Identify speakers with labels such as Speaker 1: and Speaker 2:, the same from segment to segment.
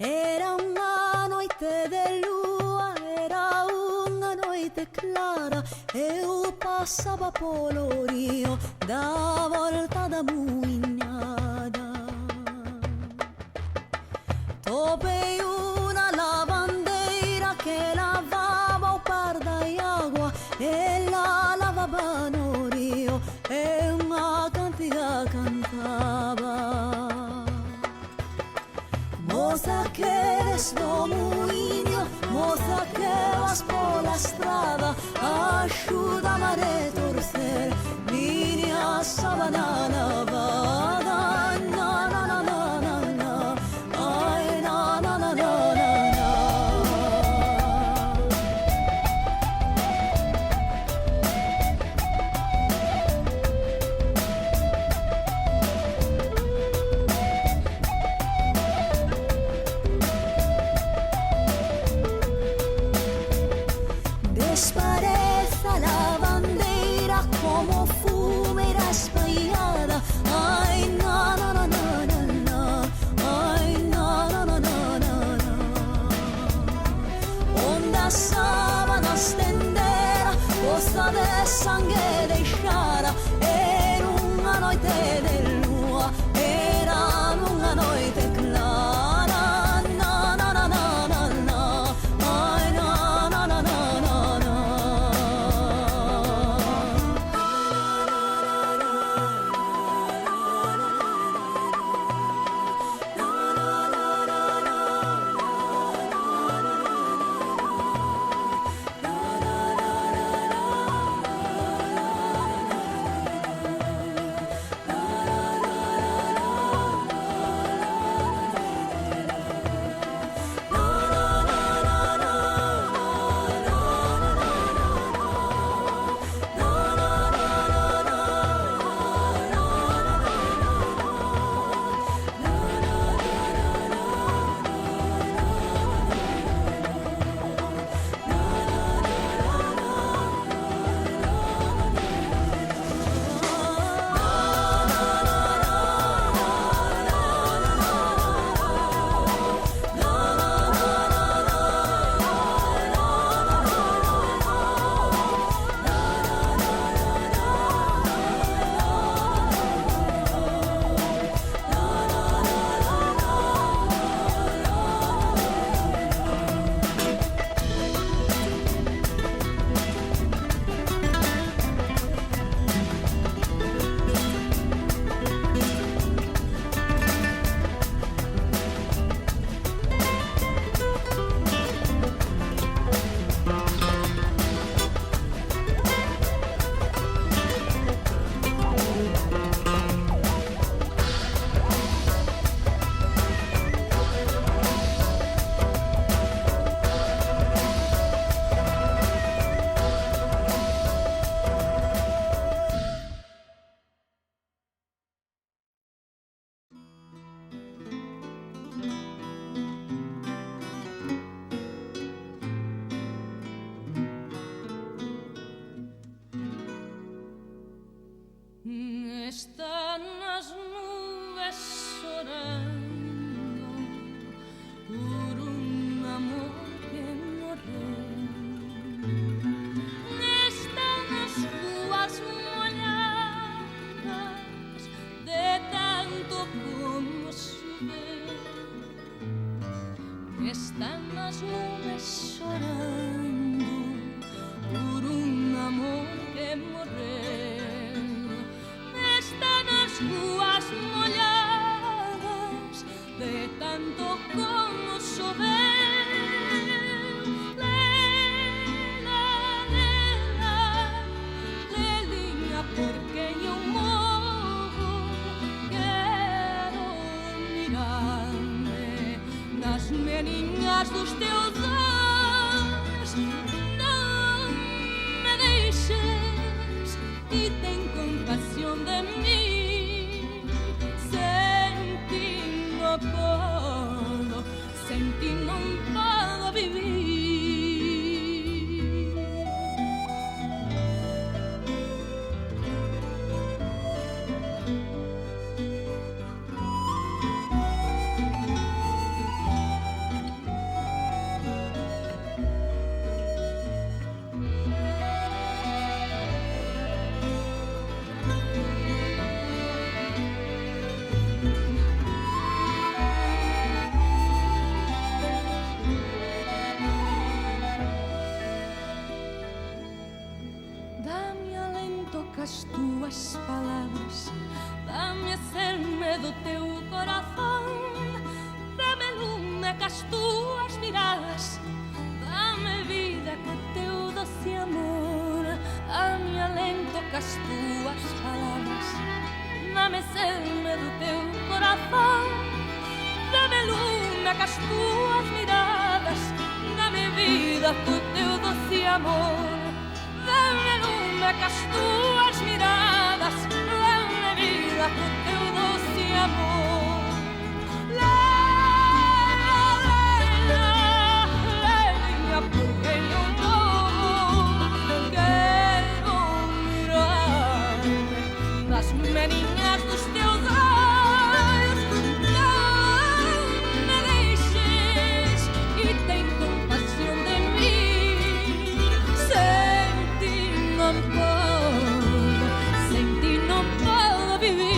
Speaker 1: Era una noite de lua, era una noite clara, eu passava polo rio da volta da muignada. Topei una lavandeira que lavava o par d'água, ela lavava no rio e uma cantiga cantava. Moza que eres do muinho, moza que vas pola estrada, axúdame a retorcer miña sábana lavada. Na, na, na, na, na, na. Ai, na, na, na, na, na, na. Desparece la bandera como fumera espallada. Ay, na, na, na, na, na, na. Ay, na, na, na, na, na, na. Onda sábanas tendera, costa de sangue deixara. Era unha noite de lua, era unha noite clara. Na, na, na, na, na, na. Ay, na, na, na, na, na, na.
Speaker 2: Están as nubes chorando por un amor que morreu. Están as rúas molladas de tanto como choveu. Están as nubes chorando por un amor que morreu. Están as rúas molladas de tanto como choveu. Lela, lela, leliña das meninas dos teus olhos. Não me deixes e tem compaixão de mim. Sem ti não posso, sem ti não posso viver. As tuas palavras, dá-me a ser-me do teu coração, dá-me lume com as tuas miradas, dá-me vida com o teu doce amor, dá-me alento com as tuas palavras, dá-me a ser-me do teu coração, dá-me lume com as tuas miradas, dá-me vida com o teu doce amor. Dá-me lume com as tuas miradas, dá-me vida com o teu doce amor. Leia, porque eu não quero mirar nas meninas dos teus olhos. Não me deixes e tem compaixão de mim. Não posso, sem ti não posso viver.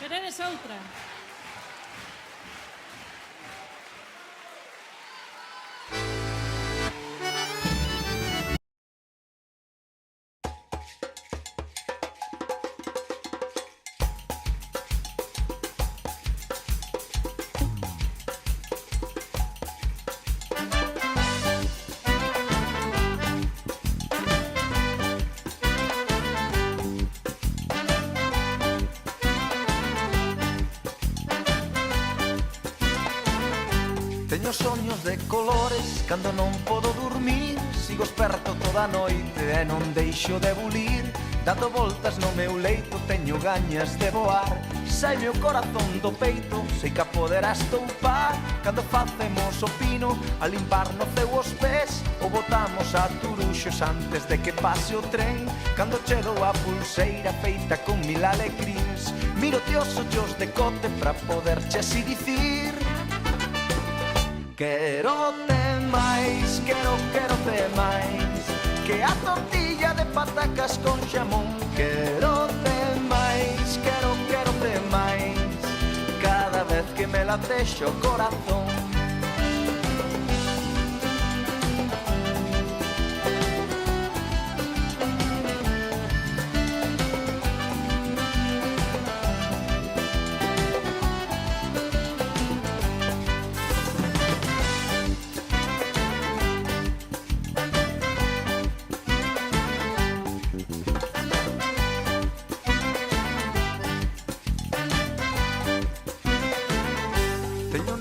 Speaker 2: Queredes outra?
Speaker 3: Teño soños de colores cando non podo dormir. Sigo esperto toda a noite e non deixo de bulir. Dando voltas no meu leito teño gañas de voar. Saime o corazón do peito, sei que a poderás toupar. Cando facemos o pino a limpar no ceu os pés, ou botamos a turuxos antes de que pase o tren. Cando chego a pulseira feita con mil alecrins, miro-te os ollos de cote pra poderche así dicir: quero-te máis, quero-te máis que a tortilla de patacas con xamón. Quero-te máis, quero-te máis cada vez que me latexa o corazón.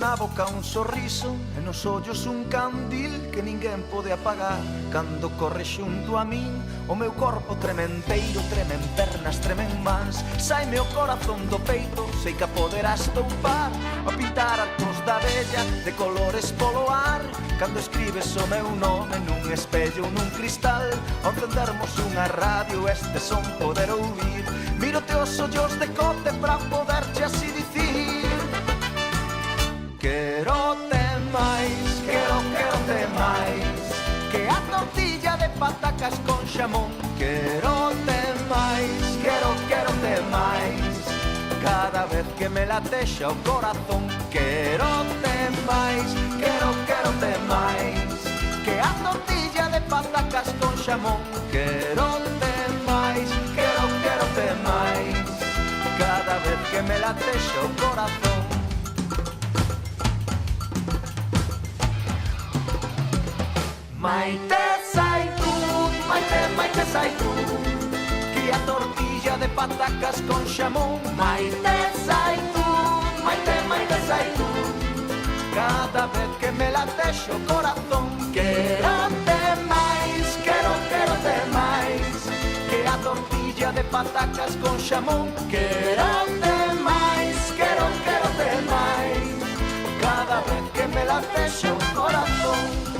Speaker 3: Na boca un sorriso e nos ollos un candil que ninguén pode apagar. Cando corre xunto a min o meu corpo trementeiro, tremen pernas, tremen mans. Saime o corazón do peito, sei que a poderás toupar. A pintar arcos da bella de colores polo ar. Cando escribes o meu nome nun espello, nun cristal, ao encendermos unha radio este son poder ouvir. Miro-te os ollos de cote pra poderche así dicir: quero-te máis, quero-te máis que a tortilla de patacas con xamón. Quero-te máis, quero-te máis cada vez que me latexa o corazón. Quero-te máis, quero-te máis que a tortilla de patacas con xamón. Quero-te máis, quero-te máis cada vez que me latexa o corazón. Maite zaitut, maite zaitut que a tortilla de patacas con xamón. Maite zaitut, maite zaitut cada vez que me latexa o corazón. Quero-te máis, quero-te máis que a tortilla de patacas con xamón. Quero-te máis, quero-te máis cada vez que me latexa o corazón.